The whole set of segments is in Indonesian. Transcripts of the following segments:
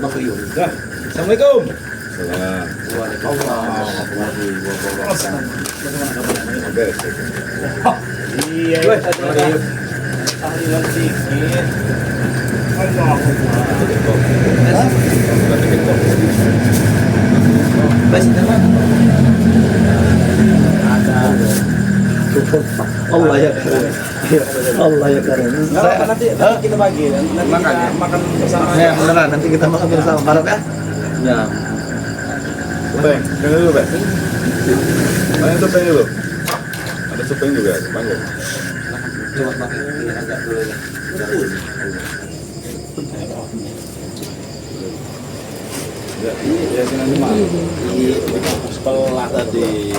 Bang Rio. Dah. Assalamualaikum. Salam. Waalaikumsalam. Bagaimana kabarnya? Beres. Iya, tahlilan sedikit. Allah. Basi naman. Allah ya karim. Allah ya karim. Nanti kita bagi, nanti kita makan bersama. Ya beneran, nanti kita makan bersama. Harap ya. Ya. Topeng, topeng dulu, Pak. Mana topeng dulu? Ada topeng juga, bangun. Coba pakai ini agak dulu ya. Ya, ya senang cuma. Sebelah tadi.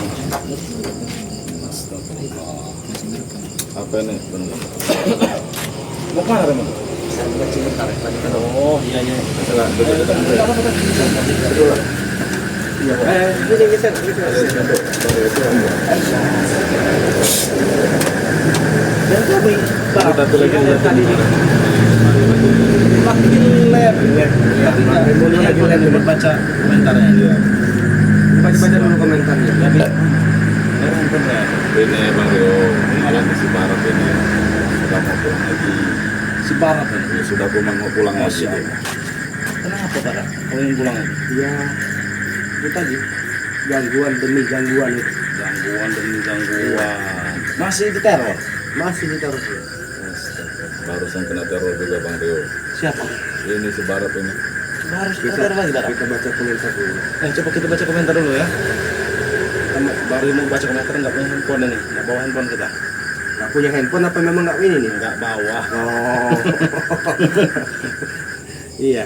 Apa ini? Mau kemana, Remon? Saya buka sebentar tadi kan. Oh, iya. Salah, betul. Ini geser. Dan kami Satu lagi tadi Makin lab. ya, Remon lagi lihat baca komentarnya. Iya. baca dulu komentarnya. Ini Bang Rio, malam si Barat ini sudah mau pulang lagi. Si Barat ini. Ya, sudah mau pulang lagi. Kenapa, Barat? Kau ingin pulang lagi? Ya, itu tadi gangguan demi gangguan itu. Gangguan demi gangguan. Masih diteror? Masih ditaruh. Barusan kena teror juga Bang Rio. Siapa? Ini si Barat ini. Harus kita teror lagi, Barat. Kita baca komentar dulu. Coba kita baca komentar dulu ya. Kita baru mau baca komentar, nggak punya handphone ini, nggak bawa handphone kita. Nggak punya handphone apa memang nggak ini nih? Nggak bawa. Oh. Iya.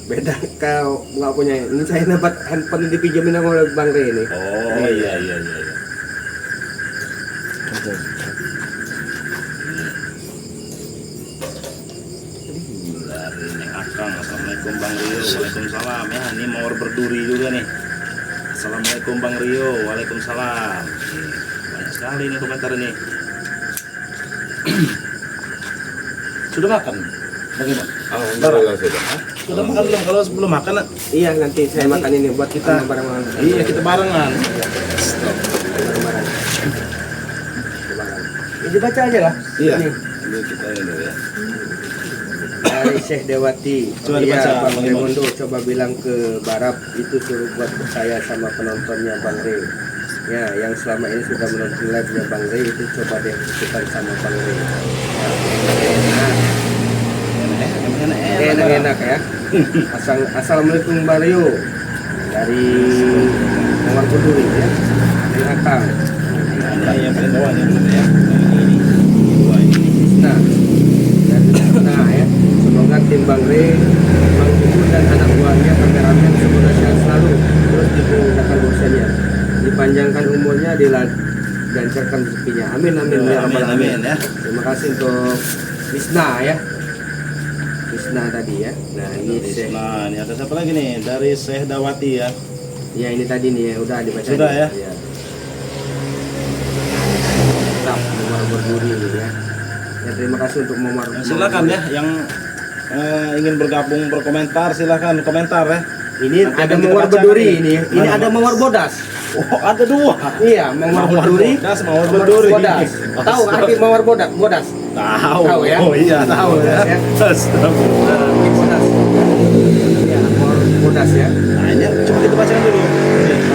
Beda kau nggak punya. Ini saya dapat handphone yang dipinjamin sama Bang Re ini. Oh iya. Dari Neng Akang, assalamualaikum Bang Rio, waalaikumsalam ya. Ini mawar berduri juga nih. Assalamualaikum Bang Rio, waalaikumsalam. Banyak sekali nih komentar ini. Sudah makan? Bagaimana? Alhamdulillah sudah. Sudah makan belum? Kalau belum makan, Iya nanti saya makan ini buat kita bareng-bareng. iya kita barengan. Bareng-bareng. Ini dibaca aja lah. Iya. Ini. Ini kita ini ya. Dari Syekh Dewati. Coba Iya, dibaca, Bang Bang Remondo coba bilang ke Barab itu suruh buat saya sama penontonnya Bang Re. Ya, yang selama ini sudah menonton live-nya Bang Re itu coba deh ikutan sama Bang Re. Enak ya. Assalamualaikum Bang Rio. Dari Mawar Kuduri ya. Dari Akang. Ini yang paling bawah nih ya. Ini. Dua ini. Nah, ya. Semoga tim Bang Re, Bang Ibu dan anak buahnya kameramen semoga sehat selalu. Terus dimudahkan urusannya, dipanjangkan umurnya, dilancarkan rezekinya. Amin ya rabbal alamin. ya. Terima kasih untuk Wisna ya. Wisna tadi ya. Nah ini Syekh. Nah, ini ada siapa lagi nih? Dari Syekh Dawati ya. Ya ini tadi nih ya, udah dibaca. Sudah ya? Iya. Tetap nomor berduri ini ya. Ya terima kasih untuk nomor. Silakan ya yang ingin bergabung berkomentar, silakan komentar ya. Ini Nanti ada akan kita mawar bacakan berduri nih. ini. Ini Mana, ada mawar bodas. Oh, ada dua. Iya, mawar berduri. bodas, mawar berduri. Bodas. Tahu arti mawar bodas? Bodas. Tahu. Tahu ya? Oh iya, tahu ya. Bodas ya. Astagfirullah. Ini bodas. Iya, mawar bodas ya. Nah, ini coba kita bacakan dulu.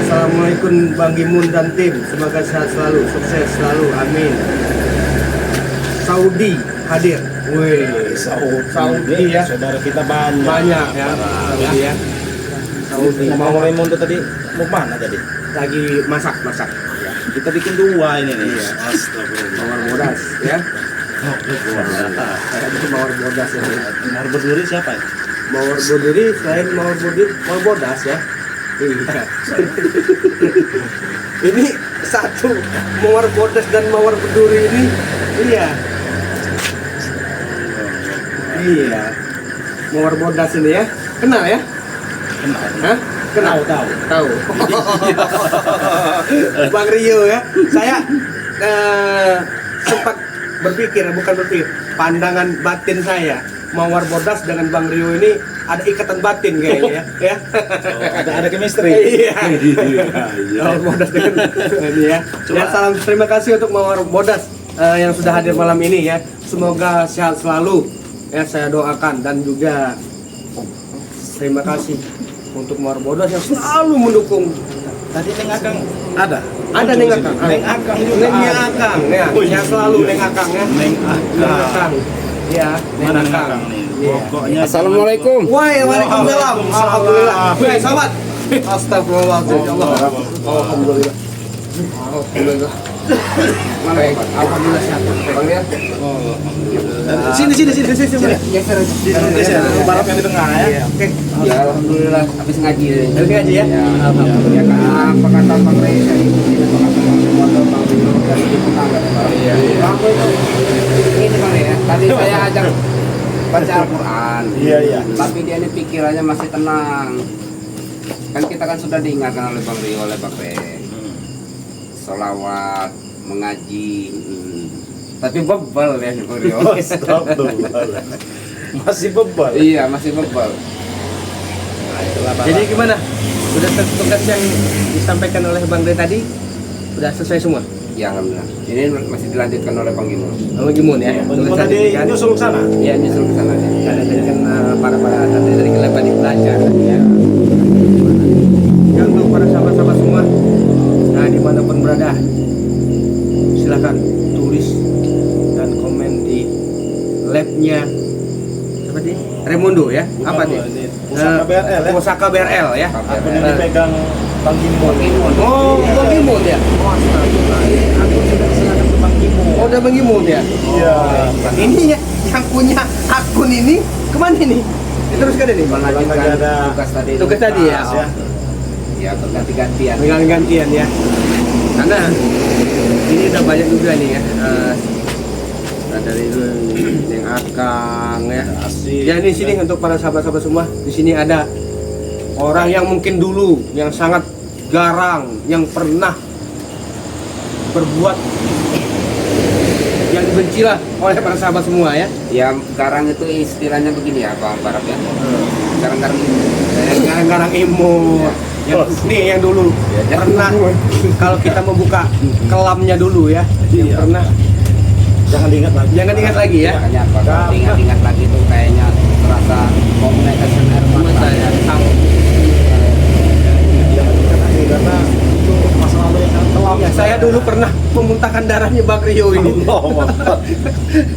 Assalamualaikum Bang Gimun dan tim. Semoga sehat selalu, sukses selalu. Amin. Saudi hadir. Wih, Saudi ya. Saudara kita banyak. Banyak ya. Saudi ya. Saudi Mau mawar Raymond tuh tadi mau mana tadi? lagi masak. Ya, kita bikin dua ini nih. Iya. Astagfirullah. Mawar bodas ya. Oh, Itu mawar bodas ya. Mawar berduri siapa ya? Mawar berduri selain mawar berduri, mawar bodas ya. Iya. Ini satu mawar bodas dan mawar berduri ini. Iya. Iya. Mawar bodas ini ya. Kenal ya? Kenal. Hah? Kenal? Tahu. Tahu. Bang Rio ya. Saya sempat bukan berpikir, pandangan batin saya. Mawar Bodas dengan Bang Rio ini ada ikatan batin kayaknya ya. Ada chemistry. Iya. Mawar Bodas dengan ini ya. Ya, salam terima kasih untuk Mawar Bodas yang sudah hadir malam ini ya. Semoga sehat selalu ya, saya doakan, dan juga terima kasih untuk Mawar Bodas yang selalu mendukung. Tadi Neng Akang ada. Ada Neng Akang. Neng Akang juga. Neng Akang ya. Yang selalu Neng Akang ya. Neng Neng Akang. Ya, Neng Mana Neng Akang. Akang nih? Iya. Pokoknya Assalamualaikum. Waalaikumsalam. Alhamdulillah. Woi, sahabat. Astagfirullahaladzim. Ya Allah. Alhamdulillah. Alhamdulillah. Baik, alhamdulillah sehat. Bang ya. Sini. Geser aja. Balap yang di tengah ya. Iya, oke. Ya alhamdulillah habis ngaji. Habis ngaji ya? Ya, Alhamdulillah. ya kan apa kata Bang Rey tadi? Motor Bang Bino dari tetangga Bang. Iya. Bang itu ini Bang ya. Tadi saya ajak baca Al-Qur'an. Iya. Tapi dia ini pikirannya masih tenang. Kan kita kan sudah diingatkan oleh Bang Rey, oleh Bang Rey. Sholawat, mengaji. Tapi bebal ya Bang Rio. Astagfirullah. Masih bebal. Iya, masih bebal. Jadi gimana? Udah tugas yang disampaikan oleh Bang Rey tadi? Udah selesai semua? Ya alhamdulillah. Ini masih dilanjutkan oleh Bang Gino. Bang Gimun ya? Bang tadi kan? nyusul ke sana. Iya, nyusul ke sana. Karena tadi kan para tadi dari kelebat belajar ya. Ya, untuk para sahabat-sahabat semua, nah dimanapun berada, silakan tulis dan komen di labnya apa sih? Remondo ya? Apa nih? Pusaka BRL ya. Pusaka BRL ya. Akun yang dipegang Bang Gimun. Oh, Bang Gimun ya? Akun sudah diserahkan ke Bang Gimun. Oh, udah Bang Gimun ya? Iya. Ini ya, yang punya akun ini kemana nih? Diteruskan ini? Melanjutkan Lagi ada tugas tadi. Tugas tadi ya? Ya. Ya, berganti-gantian. Dengan gantian ya. Karena ini udah banyak juga nih ya. Dari yang Akang ya. Asik. Ya, ini sini untuk para sahabat-sahabat semua. Di sini ada orang yang mungkin dulu yang sangat garang, yang pernah berbuat yang dibenci lah oleh para sahabat semua ya. Ya, garang itu istilahnya begini ya, Bang Barap ya. Garang-garang ini. Garang-garang imut. Yang nih yang dulu pernah kalau kita membuka kelamnya dulu ya, yang Iya. pernah Jangan diingat lagi. jangan ingat lagi ya. Makanya kalau ingat-ingat lagi tuh kayaknya terasa komunikasi air mata ya. Jangan diingat lagi karena itu masa lalu yang sangat kelam. Ya, saya dulu pernah memuntahkan darahnya Bang Rio ini.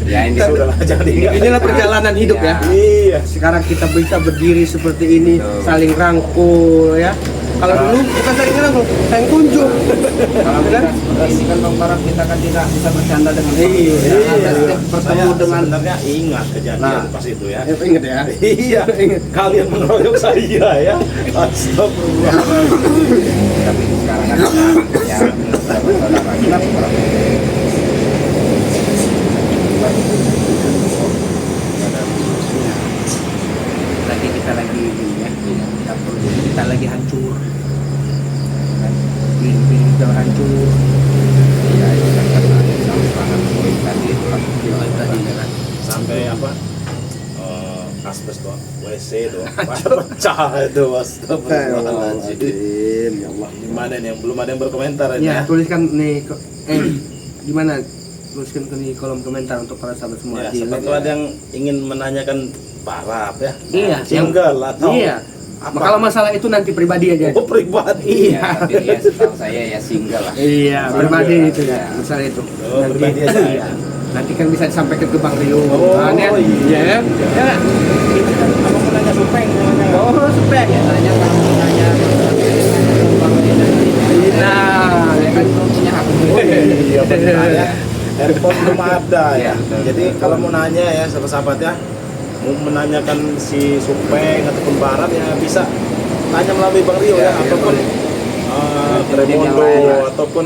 Ya, ini Sudah lah, jangan diingat. Inilah perjalanan hidup ya. Iya. Sekarang kita bisa berdiri seperti ini, Betul. saling rangkul ya. Kalau dulu bukan saling rangkul, saling kunjung. kalau kita seperti ini kan Bang Barap, kita kan tidak bisa bercanda dengan orang. Iya. Ada setiap bertemu dengan sebenarnya ingat kejadian Nah. pas itu ya. Ingat ya. Iya, kalian mengeroyok saya ya. Astagfirullah. tapi sekarang kan ya sudah bersaudara kita Bang Barap. Lagi kita lagi ini ya, kita lagi hancur. Ini kita hancur. Ya, itu kan karena yang sangat sulit tadi itu lah. Tadi kan. Sampai apa? Asbes doang, WC doang. Pecah itu, astagfirullahaladzim. Ya Allah. Gimana nih yang belum ada yang berkomentar ini Ya, ya? tuliskan nih gimana? Tuliskan ke di kolom komentar untuk para sahabat semua. Ya, Di- siapa tahu ada yang ingin menanyakan Barap ya. Iya, Single atau Iya. apa? Kalau masalah itu nanti pribadi aja. Oh, pribadi. Ya, tapi ya setahu saya ya single lah. Iya, Single. pribadi itu ya, Iya. masalah itu. Oh, pribadi aja. Iya. Nanti kan bisa disampaikan ke Bang Rio. Oh, Kan, ya? iya. Ya, ya. Apa mau nanya supeng? Oh, supaya. Biasanya kalau nanya Bang Rida, Nah, saya kan belum punya hak. Iya benar ya. Handphone belum ada ya. Iya, betul. Jadi kalau mau nanya ya sahabat-sahabat ya, mau menanyakan si Supeng ataupun Barat ya bisa tanya melalui Bang Rio Iya, ya, iya, ataupun Tim yang Remondo lain lah. ataupun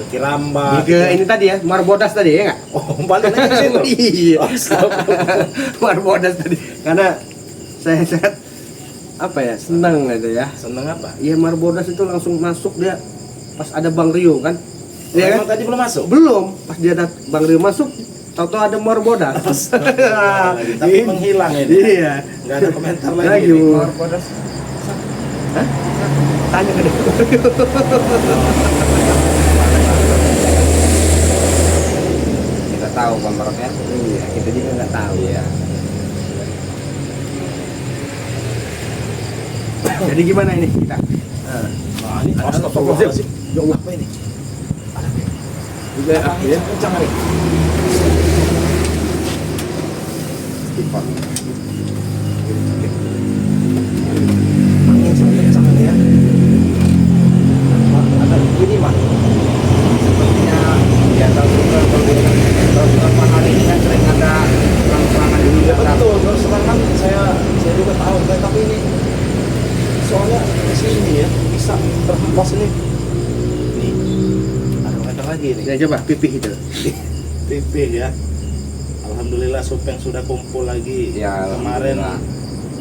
Kiramba. ini tadi ya, Marbodas tadi ya nggak? Oh, balik lagi ke situ. Iya. Marbodas tadi. Karena saya apa ya, senang gitu ya. Seneng apa? Iya, Marbodas itu langsung masuk dia pas ada Bang Rio kan. Iya kan? Emang tadi belum masuk? Belum, pas dia Bang Rio masuk Tahu-tahu ada Morbodas. Tapi menghilang ini. Iya. Nggak ada komentar lagi. Lagi. ini. Mawar bodas. Hah? Tanya ke dia. Kita tahu Bang Barat ya. Iya, kita juga nggak tahu. Iya. Jadi gimana ini kita? Nah, ini astagfirullahaladzim. Ya Allah, apa ini? Juga ya. Kencang nih. Sifat. Angin sangat kencang nih ya. Ada ini mah. Sepertinya ya tahu juga kalau beberapa hari ini kan sering ada perang-perangan di Ya dalam. betul, terus terang kan saya juga tahu, tapi ini soalnya di sini ya bisa terhempas ini. Nih, ada mereka lagi nih. Ya coba pipih itu. Pipih ya. Alhamdulillah Supeng sudah kumpul lagi. Ya, Kemarin alhamdulillah.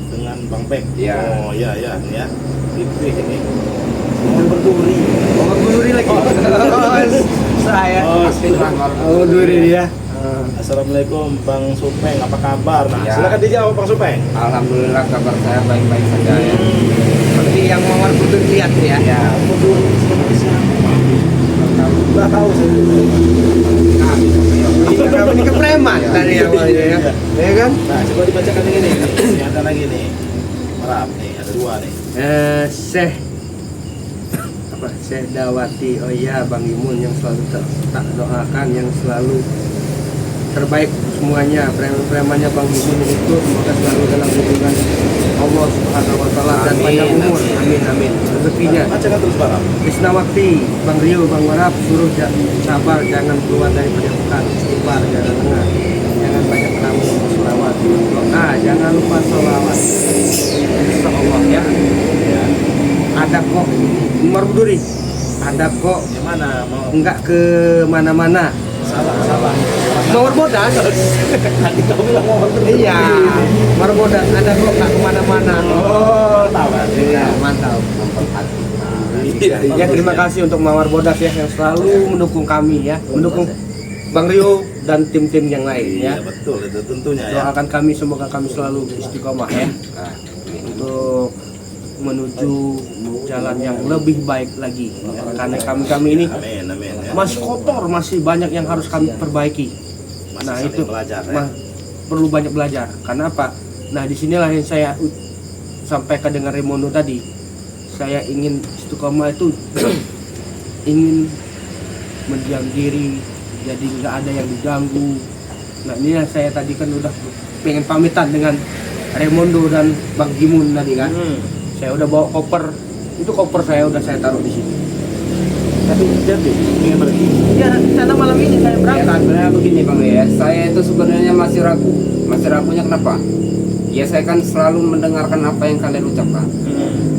dengan Bang Pek. Ya. Oh iya ya, ini ya. Pipih ini. Mau berduri. Oh, duri lagi. Saya. Pasti Bang Barat. Oh, duri dia. Assalamualaikum Bang Supeng, apa kabar? Nah, Ya. silakan dijawab Bang Supeng. Alhamdulillah kabar saya baik-baik saja ya. Seperti yang Mawar Putri lihat nih ya. Ya, Berduri seperti siapa? Nggak tahu saya. Kamu ini kepreman tadi awalnya ya. Ya kan? Nah, coba dibacakan ini nih. Ini ada lagi nih. Merap nih, ada dua nih. Syekh apa? Syekh Dawati. Oh iya, Bang Imun yang selalu tak doakan, yang selalu terbaik semuanya. Preman-premannya Bang Imun itu semoga selalu dalam lindungan Allah Subhanahu wa taala dan Amin, panjang umur. amin. Amin amin. Rezekinya. Bacakan terus Barap. Krisna Wakti, Bang Rio, Bang Warap, suruh sabar, jangan keluar dari padepokan, istighfar, jangan lengah, jangan banyak tamu, selawat, doa, jangan lupa selawat. Insya Allah ya. Ada kok, Umar Buduri, ada kok, Yang mana? Mau enggak ke mana-mana. salah. Mawar Bodas, Tadi kau bilang mau berduri. iya, Mawar Bodas, ada kok enggak kemana-mana. Oh, tahu kan? Iya, mantap. Ya terima kasih untuk Mawar Bodas ya yang selalu mendukung kami ya, mendukung Bang Rio dan tim-tim yang lain ya. Iya, betul itu tentunya ya. Doakan kami semoga kami selalu istiqomah ya Nah, untuk menuju jalan yang lebih baik lagi ya. Karena kami ini Amin ya. masih kotor, masih banyak yang harus kami perbaiki. Masih Nah saling itu belajar ya. perlu banyak belajar. Karena apa? Nah disinilah yang saya sampaikan dengan Remondo tadi. Saya ingin istiqomah itu ingin mendiam diri, jadi nggak ada yang diganggu. Nah ini yang saya tadi kan udah pengen pamitan dengan Remondo dan Bang Gimun tadi kan. Saya udah bawa koper, itu koper saya udah saya taruh di sini. Tapi jadi ingin pergi. Ya karena malam ini saya ya, berangkat. sebenarnya begini Bang ya, saya itu sebenarnya masih ragu. Masih ragunya kenapa? Ya saya kan selalu mendengarkan apa yang kalian ucapkan.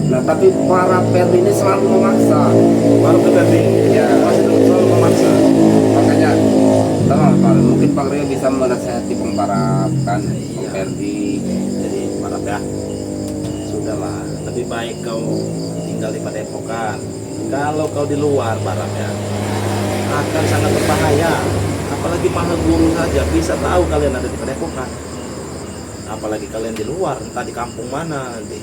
Nah tapi para pet ini selalu memaksa. Baru berarti Ya. masih selalu memaksa. Makanya tolong mungkin Bang Rio bisa menasihati Bang Barat kan, Bang Ferdi. Jadi Barap ya. Sudahlah, lebih baik kau tinggal di padepokan. Kalau kau di luar Barap ya, akan sangat berbahaya. Apalagi maha guru saja bisa tahu kalian ada di padepokan. Apalagi kalian di luar, entah di kampung mana nanti.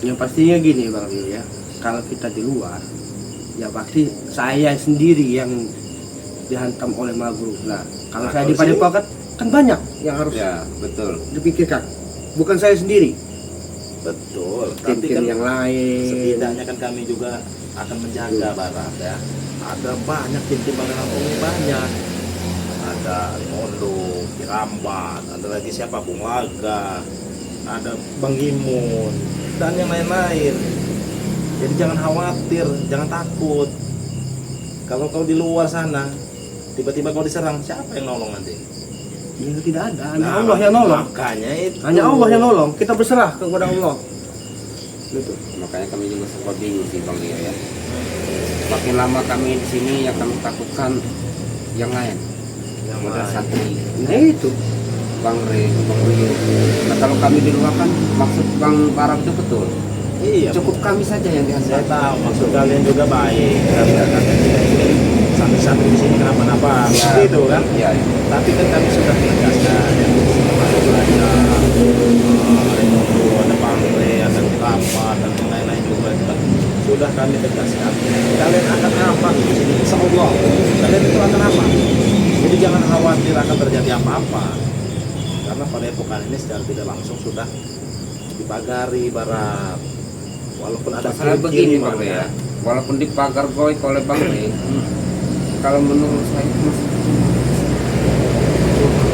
Yang pastinya gini Bang Rio ya, kalau kita di luar, ya pasti saya sendiri yang dihantam oleh maghrub. Nah, kalau Nah, saya kalau di padepokan kan banyak yang harus Ya betul. dipikirkan. Bukan saya sendiri, Betul. Tapi tim-tim kan yang lain. setidaknya kan kami juga akan menjaga Barap ya. Ada banyak tim-tim Bang Lampung ini banyak. Ada Rimondo, Kirambat, ada lagi siapa Bung Laga, ada Bang Gimun dan yang lain-lain. Jadi jangan khawatir, jangan takut. Kalau kau di luar sana, tiba-tiba kau diserang, siapa yang nolong nanti? Ya, tidak ada, hanya Nah, Allah yang nolong. Makanya itu. Hanya Allah yang nolong. Kita berserah kepada Allah. Gitu. Makanya kami juga sempat bingung sih Bang Rio ya. Makin lama kami di sini yang kami takutkan yang lain. Yang Model lain. santri, Nah itu. Bang Rio. Nah kalau kami di luar kan maksud Bang Barat itu betul. Iya. Cukup kami saja yang Saya dihantar. tahu maksud kalian juga baik. Kalian tidak ingin santri-santri di sini kenapa-napa seperti itu kan. Iya. Tapi kan kami sudah menegaskan ya, termasuk belajar ada pangre, ada rapat dan lain-lain juga kan sudah kami tegaskan. Kalian akan aman di sini, insya Allah. Kalian itu akan aman. Jadi jangan khawatir akan terjadi apa-apa. Karena pada epokan ini secara tidak langsung sudah dipagari barat. Walaupun ada Masalah begini Bang Rey ya, walaupun dipagar goib oleh Bang Rey, kalau menurut saya itu masih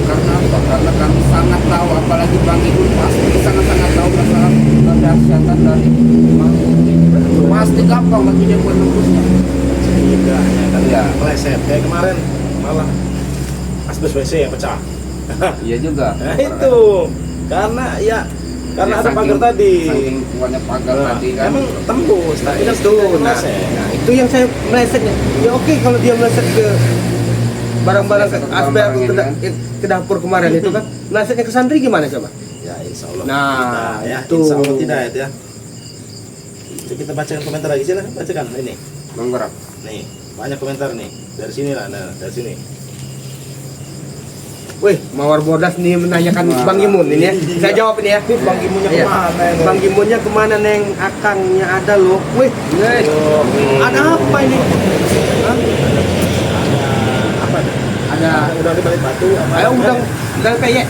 karena apa? Karena kami sangat tahu, apalagi Bang Ibu pasti sangat-sangat tahu masalah kedahsyatan dari Bang Ibu. Pasti gampang baginya buat nembusnya. sehingga hanya kan Iya. meleset kayak kemarin malah asbes WC yang pecah. Iya juga. Nah itu karena ya karena Ya, ada pagar tadi. Saking kuatnya pagar Nah, tadi kan. emang tembus, tapi kan Itu, setidaknya nah, meleset. nah, itu yang saya melesetnya. Ya oke kalau dia meleset ke barang-barang Meleset ke aspek barang-barang ke, ini kan. ke dapur kemarin itu kan, melesetnya ke santri gimana coba? Ya insya Allah Nah, tidak ya, itu. insya Allah tidak ya. Jadi kita bacakan komentar lagi silahkan bacakan ini. Bang Berap. Nih banyak komentar nih dari sini lah, nah dari sini. Wih, Mawar Bodas nih menanyakan Wah. Bang Imun ini ya. Saya jawab ini ya. Bang Gimunnya Iya. kemana ini? Bang Gimunnya kemana neng? Akangnya ada loh. Wih, Oh, ada apa ini? Hah? apa? Ada Udah di balik batu apa? ada udang dalam peyek.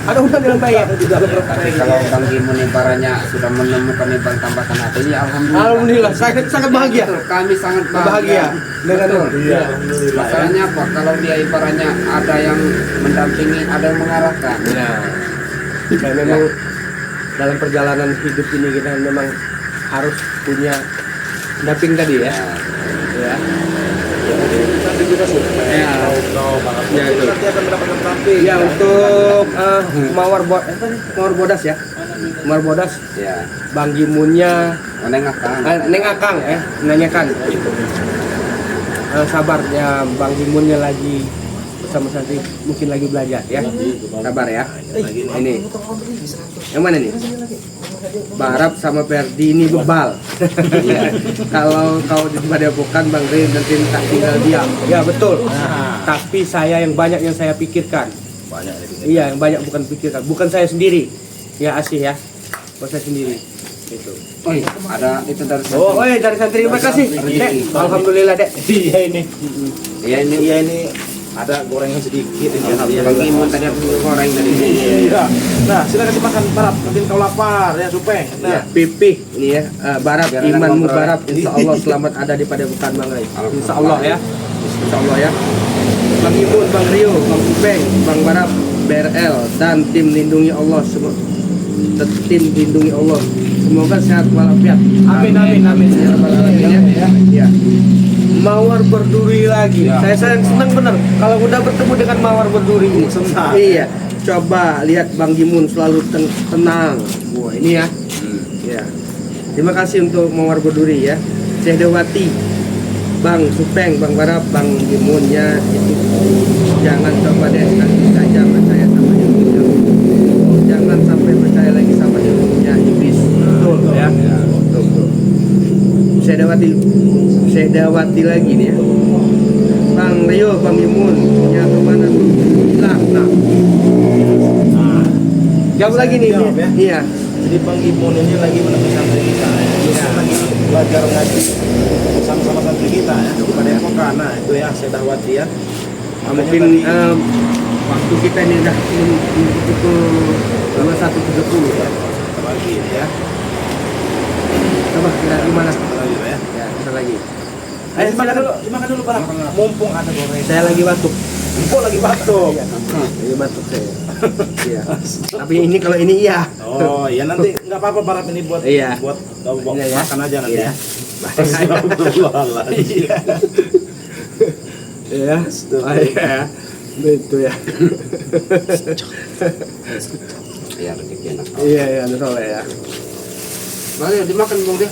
Ada udang dalam peyek. Di dalam Tapi kalau Bang Imun ibaratnya sudah menemukan ibarat tambatan hati ini, alhamdulillah. Alhamdulillah, sangat bahagia. Betul, kami sangat Bahagia dengan Betul. Iya, alhamdulillah. Ya. Masalahnya apa? Kalau dia ibaratnya ada yang mendampingi, ada yang mengarahkan. Nah, saya memang dalam perjalanan hidup ini kita memang harus punya damping tadi ya. Ya. Nanti juga sudah. Ya. Tahu banget. Ya, itu. Nanti akan mendapatkan samping. Ya untuk Mawar Bodas ya. Mawar Bodas, Ya, Bang Gimunnya menengahkan. Neng Akang ya, menanyakan. Sabar ya, Bang Gimunnya lagi bersama santri, mungkin lagi belajar ya. Sabar ya. Lagi nih. Ini. Yang mana nih? Barap sama Perdi ini bebal. Iya. Kalau kau di Padepokan Bang Rey nanti tak tinggal diam. Ya betul. Nah, Tapi saya yang banyak yang saya pikirkan. banyak nih. Iya, yang banyak bukan pikirkan. Bukan saya sendiri. Ya Asih ya. Bukan saya sendiri. Itu. Oh iya, ada itu dari Oh, dari santri terima kasih. Dek, alhamdulillah, Dek. Iya ini. Iya ini Iya ini ada gorengan sedikit ini. Bang Imun tadi aku goreng tadi. Iya. Nah, silakan dimakan Barap. Nanti kau lapar ya, Supeng. Ya, Nah, pipih ini ya. Barap Biar enak imanmu ngobrol. Barap. Insya Allah selamat ada di Padepokan Bang Rey. Insya Allah ya. Insya Allah ya. Bang Imun, Bang Rio, Bang Upeng, Bang Barap, BRL dan tim lindungi Allah semua. Tim lindungi Allah. Semoga sehat walafiat. Amin amin amin. Ya rabbal alamin ya. Ya. Mawar berduri lagi. Ya. Saya senang benar kalau udah bertemu dengan Mawar berduri ini. Senang. Iya. Coba lihat Bang Gimun selalu tenang. Wah, ini ya. Ya. Terima kasih untuk Mawar berduri ya. Syekh Dewati, Bang Supeng, Bang Barap, Bang Gimun ya itu. Jangan coba deh nanti saja percaya sama ilmunya. Jangan sampai percaya lagi sama ilmunya iblis. Betul ya. Betul. Syekh Dewati lagi nih ya. Bang Rio, Bang Gimun, punya kemana tuh? Hilang. Nah. Jauh lagi nih. Jawab ya. Iya. jadi Bang Imun ini lagi menemui santri kita. Dia lagi belajar ngaji sama-sama santri kita ya. Pada epokan. Nah, itu ya Sedawati ya. Mungkin waktu kita ini udah pukul 21.30 ya. Pagi ini ya. Coba kita gimana? Sebentar lagi ya. Ya, kita lagi. Ayo dimakan dulu Bang. Mumpung ada goreng. Saya lagi batuk. Mumpung lagi batuk. Lagi batuk saya. Iya. Tapi ini kalau ini iya. Oh iya nanti nggak apa-apa Barap ini buat Iya. buat kau bawa Iya, ya. makan aja nanti Iya. ya. Astagfirullahaladzim. Iya. Oh, iya. Betul ya. Iya, rezeki enak. Iya, iya, betul ya. Boleh dimakan Bang dia.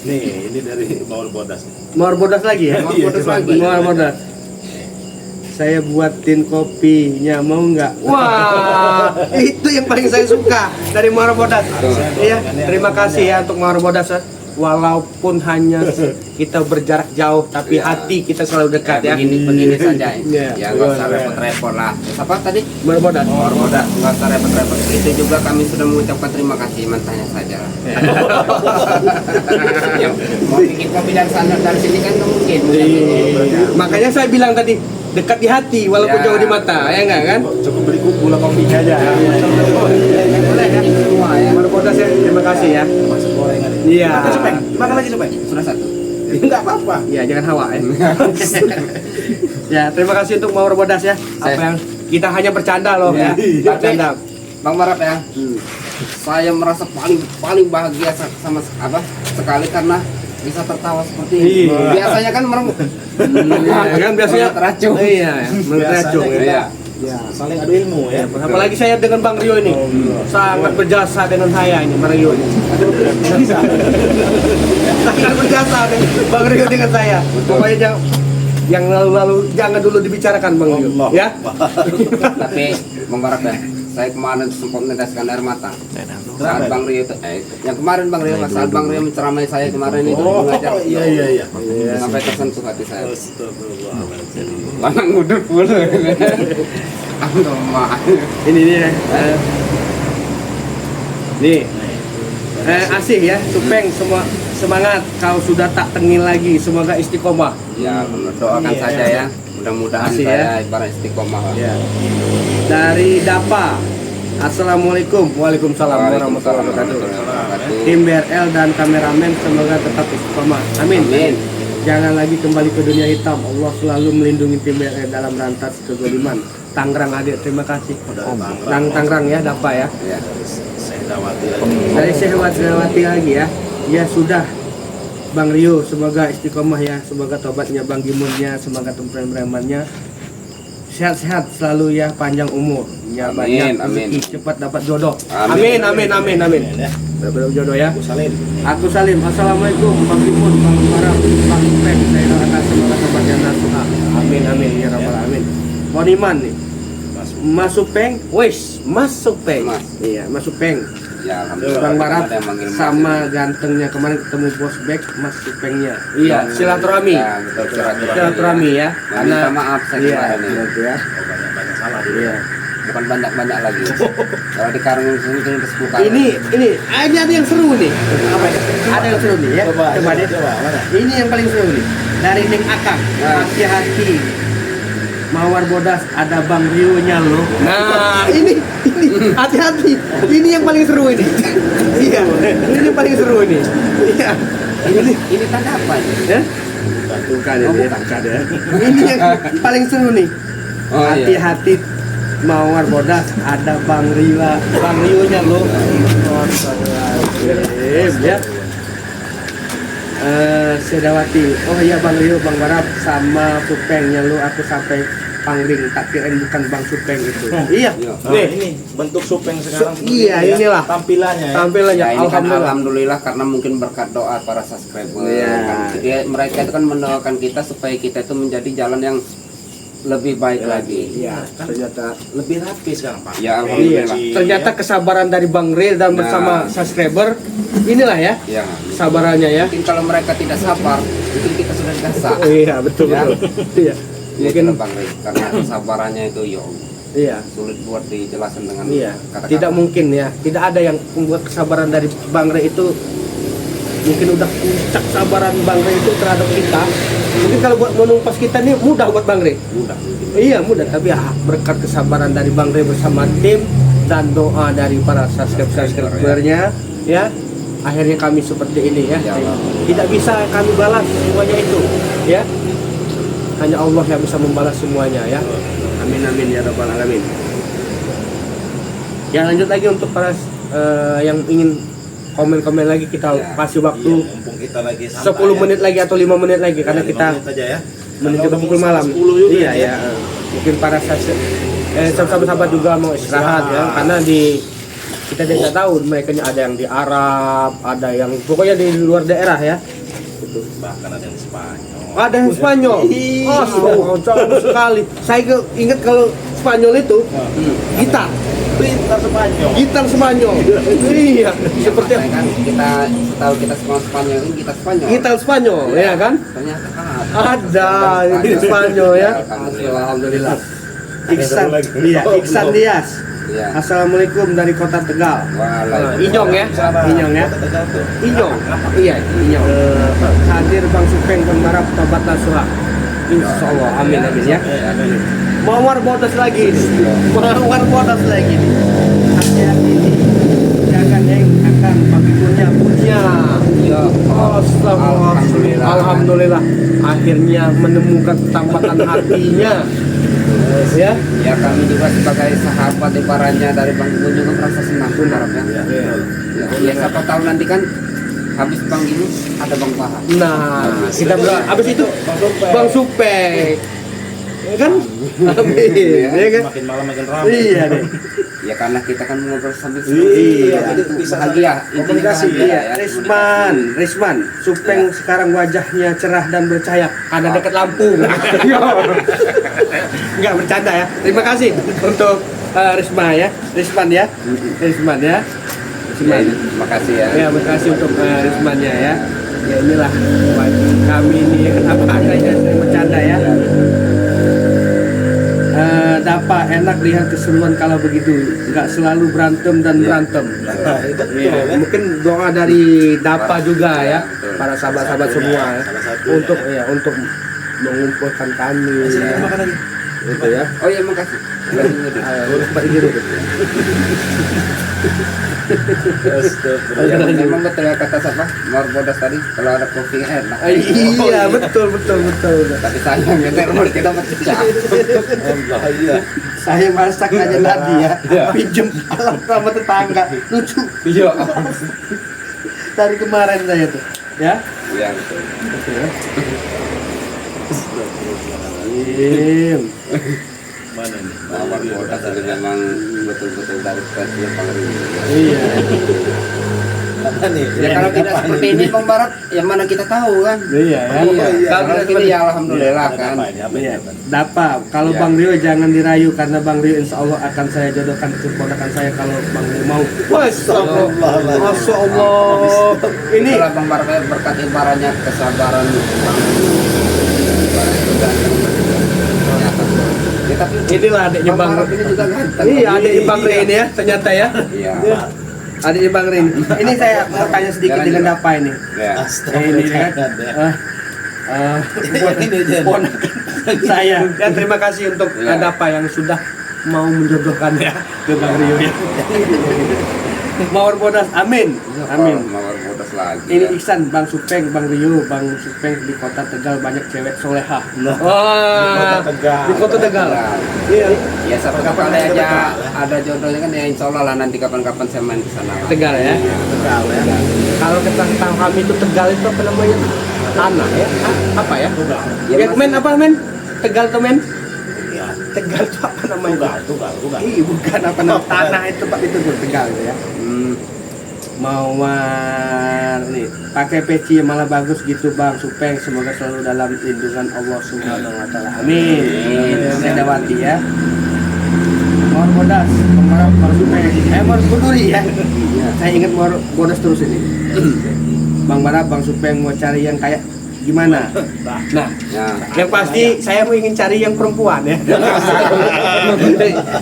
Nih ini dari Mawar Bodas. Mawar Bodas lagi ya? Mawar Iya, Bodas coba. lagi. Mawar Bodas. Saya buatin kopinya, mau nggak? Wah, itu yang paling saya suka dari Mawar Bodas. Iya, terima kasih ya untuk Mawar Bodas ya. Walaupun hanya kita berjarak jauh tapi Ya. hati kita selalu dekat ya. Begini saja. Iya. Ya nggak usah repot-repot lah. Apa tadi? Berbodas. Udah nggak usah repot-repot. Itu juga kami sudah mengucapkan terima kasih, tanya saja. Ya, mau bikin kopi dari sana dari sini kan nggak mungkin. Makanya saya bilang tadi dekat di hati walaupun Ya. jauh di mata, ya enggak kan? Cukup beli gula kopinya aja. Boleh ya. Semua ya. Berbodas ya, terima kasih ya. Masuk gorengan. Iya. Makan supeng. Makan lagi supeng. Sudah satu. Enggak apa-apa. Ya jangan hawa ya. Ya terima kasih untuk Mawar Bodas ya. Apa yang kita hanya bercanda loh ya. Bercanda. Bang Marap ya. Saya merasa paling bahagia sama sekali karena bisa tertawa seperti ini. Iya. Biasanya kan merem. Ya kan biasanya teracung. Iya, teracung Biasanya ya. Ya, saling adu ilmu ya. Apalagi saya dengan Bang Rio ini sangat berjasa dengan saya ini Bang Rio ini. Sangat berjasa dengan Bang Rio dengan saya. Pokoknya yang lalu-lalu jangan dulu dibicarakan Bang Rio. Allah. Ya. Tapi Bang Marap ya, saya kemarin sempat meneteskan air mata. Saat Bang Rio itu, yang kemarin Bang Rio, saat Bang Rio menceramai saya kemarin itu mengajar. Iya. Sampai tersentuh hati saya. Astagfirullahaladzim. Mana ngudut pula. Lemah. Ini nih. Nih. Asih ya, Supeng semua semangat kau sudah tak tengil lagi, semoga istiqomah. Ya, benar. Doakan Iya, saja ya. ya. Mudah-mudahan Makasih saya ya. ibarat istiqomah. Ya. Dari Dapa. Assalamualaikum. Waalaikumsalam warahmatullahi wabarakatuh. Tim BRL dan kameramen semoga tetap istiqomah. Amin. Amin. Jangan lagi kembali ke dunia hitam. Allah selalu melindungi tim BRL dalam rantas kezaliman. Tangerang hadir. Terima kasih. Tangerang ya, Dapa ya. Ya. Saya dawati lagi. Dari Sehwati lagi ya. Ya sudah. Bang Rio, semoga istiqomah ya. Semoga tobatnya Bang Gimunnya, semoga preman-premannya sehat-sehat selalu ya, panjang umur. Ya Amin, banyak amin. rezeki, cepat dapat jodoh. Amin. Amin. Ya. Dapat jodoh ya. Aku salim. Aku Salim. Assalamualaikum Bang Gimun, Bang Marap, Bang Pek. Saya doakan semoga tobatnya nasuha. Amin ya rabbal alamin. Moniman nih. Mas Supeng, Mas Supeng. Mas. Iya, Mas Supeng. Ya, alhamdulillah. Bang Marap Ada yang manggil Mas. sama gantengnya kemarin ketemu Bos Bek, Mas Supengnya. Iya, silaturahmi. Ya, betul silaturahmi. Silaturahmi ya. Nah, minta maaf saya iya, kemarin ini. gitu ya. Oh, banyak salah dulu. Iya. Bukan banyak-banyak lagi. Kalau di karung sini ke 10 karung. Ini ada yang seru nih. Apa ya? Ada yang seru nih ya. Coba deh. Mana? Ini yang paling seru nih. Dari Neng Akang. Nah. Hati-hati. Mawar Bodas ada Bang Rio-nya loh. Nah, ini hati-hati. Ini yang paling seru ini. Iya. Ini yang paling seru ini. Iya. Ini tanda apa ini? Ya? Bukan Oh, ini. bukan. Ini yang paling seru nih. Oh, iya. Hati-hati Mawar Bodas ada Bang Rio-nya loh. Ya. Sedawati. Oh iya Bang Rio, Bang Barat sama Supengnya lu aku sampai pangling tak kirain bukan Bang Supeng itu. Iya. Iya. Nah, Nih, ini bentuk supeng sekarang. iya, seperti ini ya. inilah. Tampilannya ya. tampilannya Ya, ini kan alhamdulillah. alhamdulillah karena mungkin berkat doa para subscriber. Iya. Kan. Jadi mereka itu kan mendoakan kita supaya kita itu menjadi jalan yang lebih baik lagi. Iya, ternyata Lebih rapi sekarang, Pak. Ya, iya. alhamdulillah. Ternyata kesabaran dari Bang Rio dan Nah. bersama subscriber inilah ya Ya. kesabarannya ya. Mungkin kalau mereka tidak sabar, mungkin kita sudah dikasih. Iya, betul Ya. betul. Iya. Mungkin Mungkin Bang Ray, karena kesabarannya itu ya Allah, iya. sulit buat dijelaskan dengan Iya, kata-kata. tidak mungkin ya. Tidak ada yang membuat kesabaran dari Bang Ray itu mungkin udah puncak sabaran Bang Ray itu terhadap kita. Mungkin kalau buat menumpas kita nih mudah buat Bang Ray. mudah. Iya mudah, tapi berkat kesabaran dari Bang Ray bersama tim dan doa dari para subscribernya ya, akhirnya kami seperti ini ya. Ya Allah. Tidak bisa kami balas semuanya itu ya. Hanya Allah yang bisa membalas semuanya ya. Amin ya rabbal alamin. Ya lanjut lagi untuk para yang ingin komen-komen lagi kita Ya. kasih waktu Iya, mumpung kita lagi santai 10 menit lagi atau 5 menit lagi Ya, karena 5 kita menit aja ya. menuju Karena ke pukul udah malam. 10 juga Iya ya. ya. Mungkin para sahabat-sahabat juga mau istirahat ya, karena kita tidak tahu mereka ada yang di Arab, ada yang pokoknya di luar daerah ya. itu? Bahkan ada yang Spanyol. Ada yang Spanyol. Oh, jauh sekali. Saya ingat kalau Spanyol itu gitar. Gitar Spanyol. Gitar Spanyol. Iya, seperti Makanya kan kita tahu kita semua Spanyol ini kita Spanyol. gitar Spanyol, ya kan? Ternyata kan Ada ini Spanyol ya. Alhamdulillah. Iksan, iya, Iksan Dias. Iya. Assalamualaikum dari Kota Tegal. Waalaikumsalam. Inyong ya, Inyong ya. Inyong, iya Inyong. Hadir Bang Supeng Pembarap Tobat Nasuha. Insya Allah, amin amin ya. Mawar bodas lagi nih. Mawar bodas lagi nih. Hati-hati nih. Jangan yang akan pakai punya. Ya, Alhamdulillah. Alhamdulillah. Akhirnya menemukan ketampatan hatinya. Ya. Ya kami juga sebagai sahabat ibaratnya dari Bang Ibu juga merasa senang Bang ya. Ya, siapa tahu nanti kan habis Bang ini ada Bang Bahar. Nah, kita habis itu Bang Supeng. Ya kan? Amin. Ya kan? Makin malam makin ramai. Iya deh. Ya karena kita kan ngobrol sambil Iya, itu bisa bahagia, komunikasi. intinya Iya, Risman, Supeng sekarang wajahnya cerah dan bercahaya. Ada dekat Lampung. Enggak bercanda ya. Terima kasih untuk Risman ya. Risman ya. Risman ya. Ya, terima kasih ya. Ya, terima kasih untuk Rismannya ya. Ya inilah kami ini apa adanya bercanda ya. Dapa enak lihat keseruan kalau begitu, nggak selalu berantem dan berantem. Iya, mungkin doa dari Dapa juga ya, para sahabat-sahabat semua ya, untuk mengumpulkan kami. Itu ya. Oh iya makasih. Pak Ibu. Memang betul ya kata siapa? Morbodas tadi kalau ada kopi enak. Iya, betul. Tapi sayangnya terus kita pecah. Saya masak aja tadi ya, pinjem alat sama tetangga, lucu. Iya. Dari kemarin saya tuh, ya. Iya betul. Betul ya. Astagfirullahaladzim. Mana nih? Morbodas itu memang betul-betul dari presiden Pangeran. Iya. Mana nih? Ya kalau tidak seperti ini Bang Barat, yang mana kita tahu kan? Iya ya. Kalau ini ya alhamdulillah kan. Iya. Dapa, kalau Bang Rio jangan dirayu karena Bang Rio insya Allah akan saya jodohkan ke keponakan saya kalau Bang Rio mau. Masya Allah. Ini Itulah Bang Barat berkat ibaratnya kesabaran Bang. Ibarat itu ganteng. Ya, tapi inilah adiknya Bang. Barat ini juga ganteng. Iya, adiknya Bang Rio ini ya, ternyata ya. Iya. Adiknya Bang Rio ini. Ini saya mau tanya sedikit dengan Dapa ini. Ya. Ini kan. Ponakan saya. Ya terima kasih untuk Ya. Dapa yang sudah mau menjodohkan ya ke Bang Rio ya. Mawar bodas, amin. Amin. Mawar bodas lagi. Ini ya. Iksan, Bang Supeng, Bang Rio, Bang Supeng di Kota Tegal banyak cewek soleha. Nah, Wah, di Kota Tegal. Iya. Ya satu kali aja ada jodohnya kan ya insya Allah lah nanti kapan-kapan saya main ke sana. Tegal ya. Tegal ya. Kalau kita tahu kami itu Tegal itu apa namanya? Tanah ya. Apa ya? Ya men apa men? Tegal tuh men? Tegal itu apa namanya? Tugal. Ih, bukan apa namanya? Tanah itu Pak itu tuh Tegal itu ya. Mawar nih pakai peci yang malah bagus gitu Bang Supeng, semoga selalu dalam lindungan Allah Subhanahu wa taala. Amin. Saya Dawati ya. Mawar bodas, pemarap Bang Supeng. Mawar berduri ya. Saya ingat mawar bodas terus ini. Bang Barap, Bang Supeng mau cari yang kayak gimana? Nah, Ya. yang pasti saya mau ingin cari yang perempuan ya.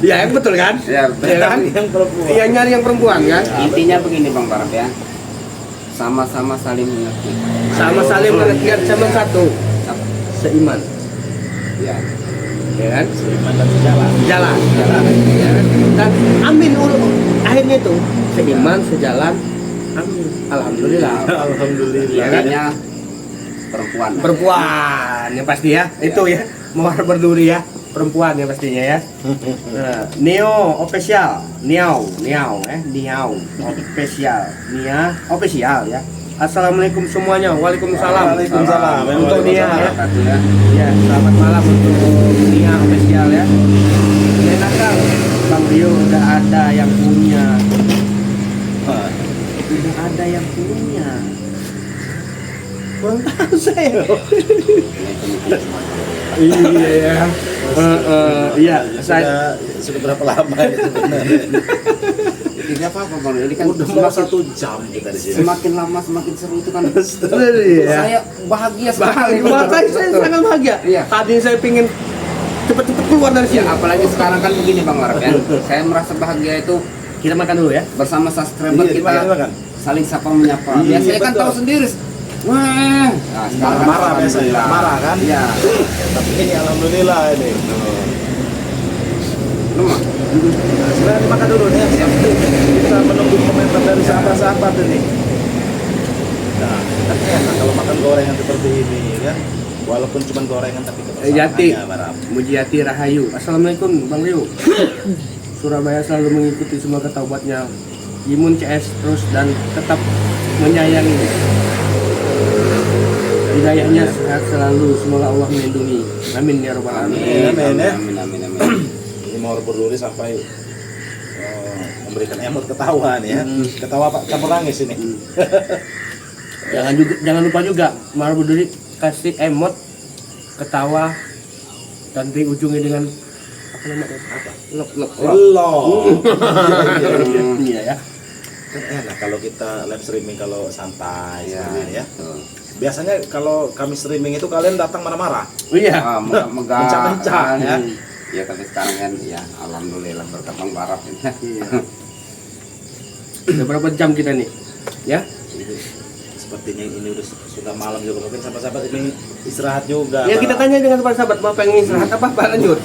Ya, yang betul kan? Ya, betul. Ya kan? Yang perempuan. Iya, nyari yang perempuan kan? Intinya begini Bang Barat ya. Sama-sama saling mengerti. Sama saling mengertikan sama satu, seiman. Ya. Ya kan? Seiman dan sejalan. Jalan. Ya kan? Dan amin akhirnya itu seiman sejalan. Amin. Alhamdulillah. Alhamdulillah. Ya kan? Intinya perempuan. Perempuan yang pasti ya. Itu ya. Mawar berduri ya. Perempuan ya pastinya ya. Nah, Neo official, Niau official, Nia official ya. Assalamualaikum semuanya. Waalaikumsalam. Waalaikumsalam. Untuk Nia ya. Ya. Ya, selamat malam untuk Nia official ya. Nakal, Bang Rio udah ada yang punya. Udah ada yang punya. Kurang tahu saya. Iya ya. Iya, Sudah sudah berapa lama ini sebenarnya? Tidak apa-apa Bang Rio, ini kan Udah mau 1 jam kita di sini. semakin lama semakin seru itu kan. Iya. Saya bahagia sekali. Makanya saya sangat bahagia. Iya. Tadi saya pingin cepet-cepet keluar dari Ya sini. apalagi sekarang kan begini Bang Warap ya. Saya merasa bahagia itu Kita makan dulu ya. bersama subscriber Iya, kita dimakan. saling sapa menyapa. Iya, Biasanya kan betul. tahu sendiri. Wah, nah, sekarang kan Marah biasanya, alhamdulillah. marah kan? Iya. Tapi ini alhamdulillah ini. Lu mah. Nah, sekarang makan dulu nih. Kita menunggu komentar dari sahabat-sahabat ini. Nah, kan enak kalau makan gorengan seperti ini kan. Walaupun cuma gorengan tapi Yati. kebersamaannya Barap. Mujiati Rahayu. Assalamualaikum Bang Rio. Surabaya selalu mengikuti semua kata obatnya. Imun CS terus dan tetap menyayangi. Hidayahnya sehat selalu. Semoga Allah melindungi. Amin ya robbal alamin. Amin, ya. Amin. Ini mau berduri sampai memberikan emot ketawa nih ya. Ketawa Pak campur nangis ini. Jangan lupa juga Mara Berduri kasih emot ketawa dan di ujungnya dengan apa namanya? Apa? Lok. Allah. Iya ya. Kan enak kalau kita live streaming kalau santai Ya, seperti ini ya. betul. Biasanya kalau kami streaming itu kalian datang marah-marah. Iya. Ah, megah-megah. Mencak-mencak, ya. Ya tapi sekarang kan ya alhamdulillah berkat Bang Warap ini. Iya. Udah berapa jam kita nih? Ya. Sepertinya ini udah sudah malam juga, mungkin sahabat-sahabat ini istirahat juga. Ya kita tanya dengan para sahabat mau pengen istirahat apa lanjut?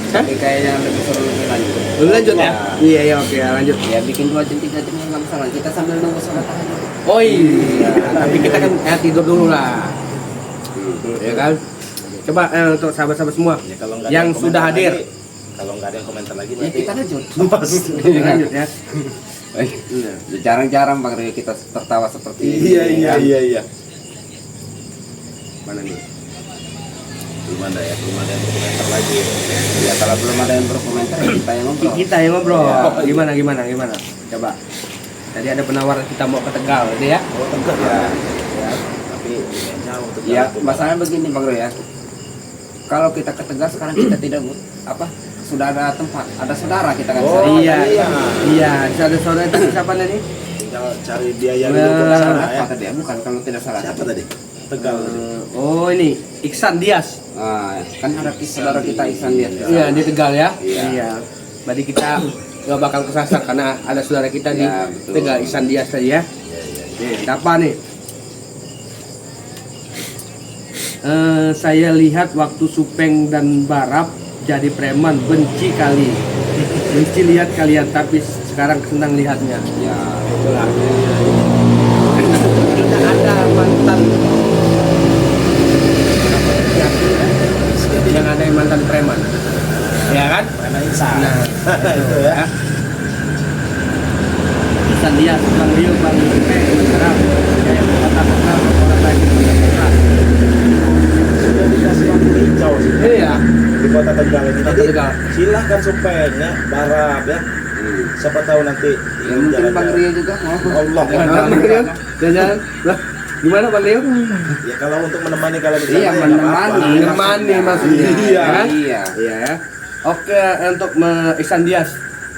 Tapi kayaknya lebih seru lebih lanjut. Lanjut ya? Iya ya oke lanjut. Ya bikin 2 jam 3 jam nggak masalah. Kita sambil nunggu sholat tahajud. Oh iya, tapi kita kan tidur dulu lah. Ya kan? Coba untuk sahabat-sahabat semua Ya, kalau nggak ada yang komentar sudah hadir. lagi, kalau nggak ada yang komentar lagi Ya berarti kita lanjut. Lanjut ya. Iya. Jarang-jarang Bang Rio kita tertawa seperti ini. Iya. Mana nih? Belum ada yang berkomentar lagi. Ya kalau belum ada yang berkomentar ya kita yang ngobrol. Kita yang ngobrol. Iya. Gimana? Coba. Tadi ada penawaran kita mau ke Tegal, gitu ya? Oh tegak Ya. ya. Tapi lumayan jauh Tegal Ya, itu. masalahnya begini Bang Rio ya. Kalau kita ke Tegal sekarang kita tidak sudah ada tempat, ada saudara kita kan. Oh, Iya. iya. Iya, ada saudara itu siapa tadi? Tinggal cari biaya dulu Nah, ke sana ya. Apa tadi? Bukan kalau tidak salah. Siapa tadi? Tegal tadi. Oh ini Iksan Dias. Nah, kan ada saudara kita Ihsan dia. Iya di Tegal ya. Iya. Berarti kita nggak bakal kesasar karena ada saudara kita di Ya, betul. Tegal Iksan Dias tadi ya. Nih, apa nih? Saya lihat waktu Supeng dan Barap jadi preman benci lihat kalian tapi sekarang senang lihatnya. Ya, Itulah. Tidak ada mantan yang ada yang mantan preman, ya kan? Karena Ihsan. Nah, itu ya. Iksan Dias, Bang Rio, Bang Supeng, Barap, saya kota-kota orang lain di kota. Sudah dikasih lampu hijau sih. Iya. Di kota Tegal ini. Kota Jadi, Tegal. silahkan Supeng ya, Barap ya. Siapa tahu nanti ya mungkin Bang Rio juga mau. Allah. Bang Rio, jalan. Lah, gimana Bang Rio? Ya kalau untuk menemani kalian di sana Iya, ya nggak menemani. apa-apa. Menemani maksudnya. Iya. ya kan? Iya. Iya ya. Oke, untuk Iksan Dias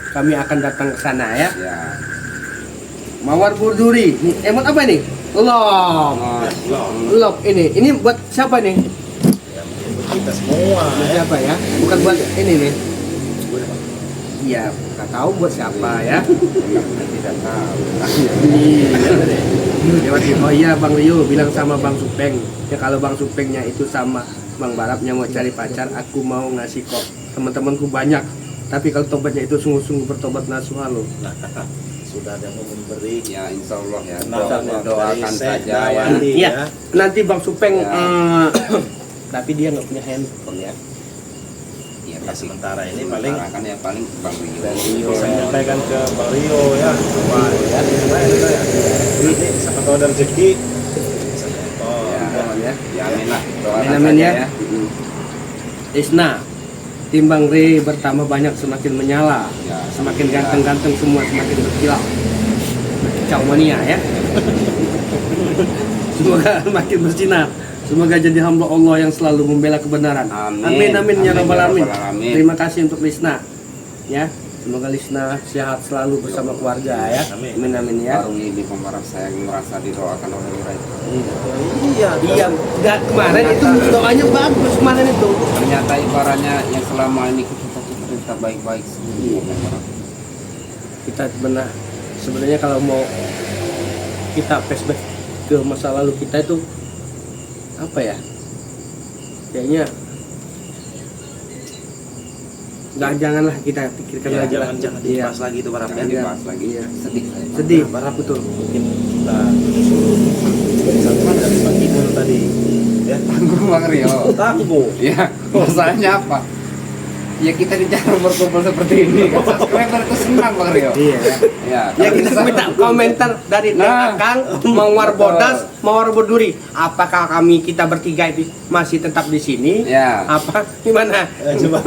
kami akan datang ke sana ya. Ya. Mawar Burduri. Nih, emot apa nih? Lop. Loh, Lop ini buat siapa nih? ya mungkin buat kita semua Buat ya. siapa ya? Bukan buat ini nih. Iya, nggak tahu buat siapa ya. Tidak tahu. Oh iya Bang Rio bilang sama Bang Supeng. Ya kalau Bang Supengnya itu sama Bang Barapnya mau cari pacar, aku mau ngasih kok. Teman-temanku banyak. Tapi kalau tobatnya itu sungguh-sungguh bertobat nasuha lo. Sudah ada yang memberi Ya insya Allah ya. Kenal Doakan saja ya. Iya. Nanti Bang Supeng Ya. tapi dia nggak punya handphone ya. Ya, Ya, tapi sementara ini paling kan ya paling Bang Rio. bisa menyampaikan ke Bang Rio ya coba ya gimana itu ya ini siapa tahu ada rezeki bisa nonton Ya, ya amin lah. Doakan Amin, saja ya. Isna, timbang Re bertambah banyak semakin menyala, Ya, semakin ganteng-ganteng semua semakin berkilau. Kacau mania ya. Semoga makin bersinar. Semoga jadi hamba Allah yang selalu membela kebenaran. Amin. Amin ya Amin, rabbal ya alamin. rabbal alamin. Terima kasih untuk Lisna. Ya, semoga Lisna sehat selalu bersama keluarga ya. Amin. Amin ya. Baru ini pemarah saya yang merasa didoakan oleh Lurah itu. Iya, Iya, enggak kemarin itu doanya bagus kemarin itu. Ternyata ibaratnya yang selama ini kita baik-baik semua pemarah. Kita benar sebenarnya kalau mau kita flashback ke masa lalu kita itu apa ya? Kayaknya janganlah kita pikirkan Ya, lagi lah. jangan Iya. dibahas lagi itu barang Jangan ya. dibahas lagi. Iya. Sedih saya. Sedih. Barang betul. Mungkin kita menyusul kebiasaan dari Bang Iqbal tadi. Ya, Tangguh Bang Rio. tangguh. Ya, masalahnya apa? Ya kita dijarang berkumpul seperti ini kan. Subscriber itu senang Bang Rio. Iya. Ya, Ya kita minta komentar dari Nah. Kang Mawar Bodas, Mawar Berduri. Apakah kita bertiga itu masih tetap di sini? Ya. Apa gimana? Coba.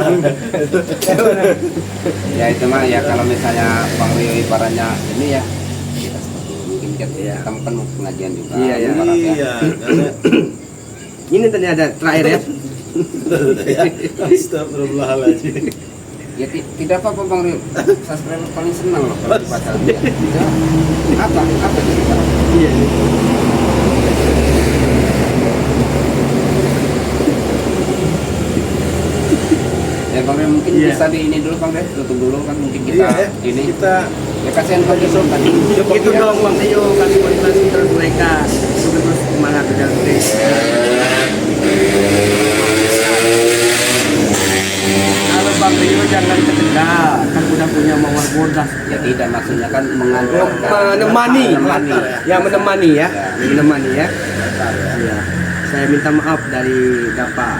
Ya itu mah ya kalau misalnya Bang Rio ibaratnya ini ya kita seperti ini. Mungkin kita Iya. temukan pengajian juga. Iya, iya. ibarat ya. Iya, karena Ini ternyata terakhir ya. ya, astagfirullahaladzim. Ya tidak apa-apa Bang Rio. Subscriber paling senang loh kalau dibaca. Ya. Apa itu? Iya. Ya Bang Rio mungkin Iya. bisa di ini dulu Bang Rio. Tutup dulu kan mungkin kita Iya, ya. ini. Kita Ya kasihan Bang Rio tadi. Yuk gitu dong Bang Rio, kami motivasi terus mereka untuk terus semangat dan terus. Kalau Bang Rio jangan ketegal, kan udah punya Mawar Bodas. Ya tidak maksudnya kan mengantarkan. Menemani, Menemani. ya menemani ya, Ya. menemani ya. Iya. Saya minta maaf dari Bapak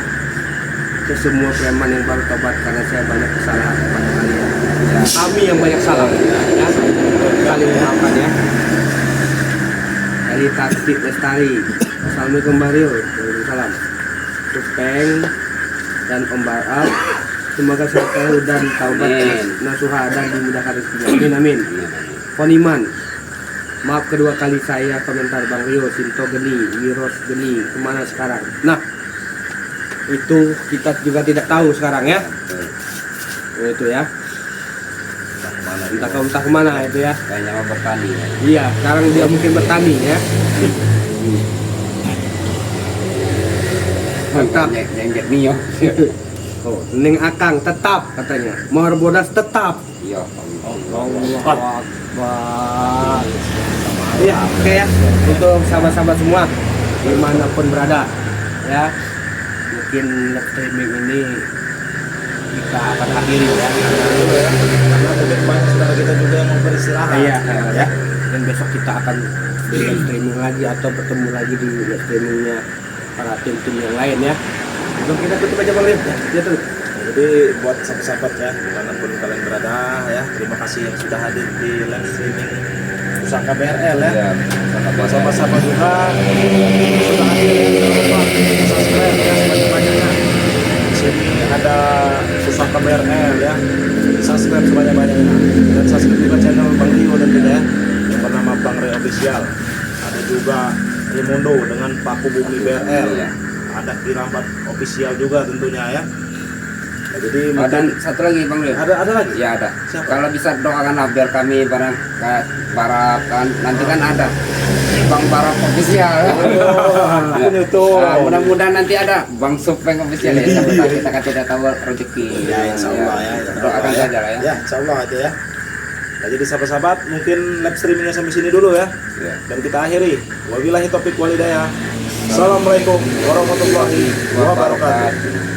ke semua preman yang baru tobat karena saya banyak kesalahan kepada kalian. Ya. Kami yang banyak salah, ya. Saling memaafkan ya. Dari Taktik Lestari. Assalamualaikum Bang Rio. Waalaikumsalam. Tupeng dan Om Barat. Semoga sehat selalu dan taubat Amin. nasuha dan dimudahkan rezekinya. Amin amin. Poniman. Maaf kedua kali saya komentar Bang Rio, Sinto geni, Wiros geni, kemana sekarang? Nah, itu kita juga tidak tahu sekarang ya. Itu ya. Entah kemana itu ya. Kayaknya mau bertani. Ya. Iya, sekarang dia mungkin bertani ya. Mantap. Yang Mio. Oh, Neng Akang tetap katanya. Mawar Bodas tetap. Iya. Allah Akbar. Iya, oke ya. Untuk sahabat-sahabat semua dimanapun berada, ya. Mungkin live streaming ini kita akan akhiri ya. karena ke depan saudara kita juga yang mau beristirahat. Iya, ya. Dan besok kita akan live streaming lagi atau bertemu lagi di live streamingnya para tim-tim yang lain ya. Untuk kita tutup aja Bang Rim. Ya tuh. Jadi buat sahabat-sahabat ya, dimanapun kalian berada ya, terima kasih yang sudah hadir di live streaming Pusaka BRL ya. Iya. Buat sahabat-sahabat juga sudah hadir, jangan lupa subscribe ya sebanyak-banyaknya. Di sini ada Pusaka BRL ya, subscribe sebanyak-banyaknya dan subscribe juga channel Bang Rio dan kita ya, yang bernama Bang Rio Official. Ada juga Raimundo dengan Paku Bumi BRL. Iya. Ada Kirambat Official juga tentunya ya. Nah, jadi Oh, dan mungkin satu lagi Bang Rio. ada lagi. Ya ada. Siapa? Kalau bisa doakanlah biar kami barang para kan nanti kan ada Bang Barap official. Mungkin itu. Nah, mudah-mudahan nanti ada Bang Supeng official ya. Siapa tahu kita kan tidak tahu rezeki. Ya, insya Allah ya. Doakan saja lah ya. Ya, insya Allah itu ya. Nah, jadi sahabat-sahabat mungkin live streamingnya sampai sini dulu ya. Ya. Dan kita akhiri. Wabillahi taufiq walhidayah. Assalamualaikum warahmatullahi wabarakatuh.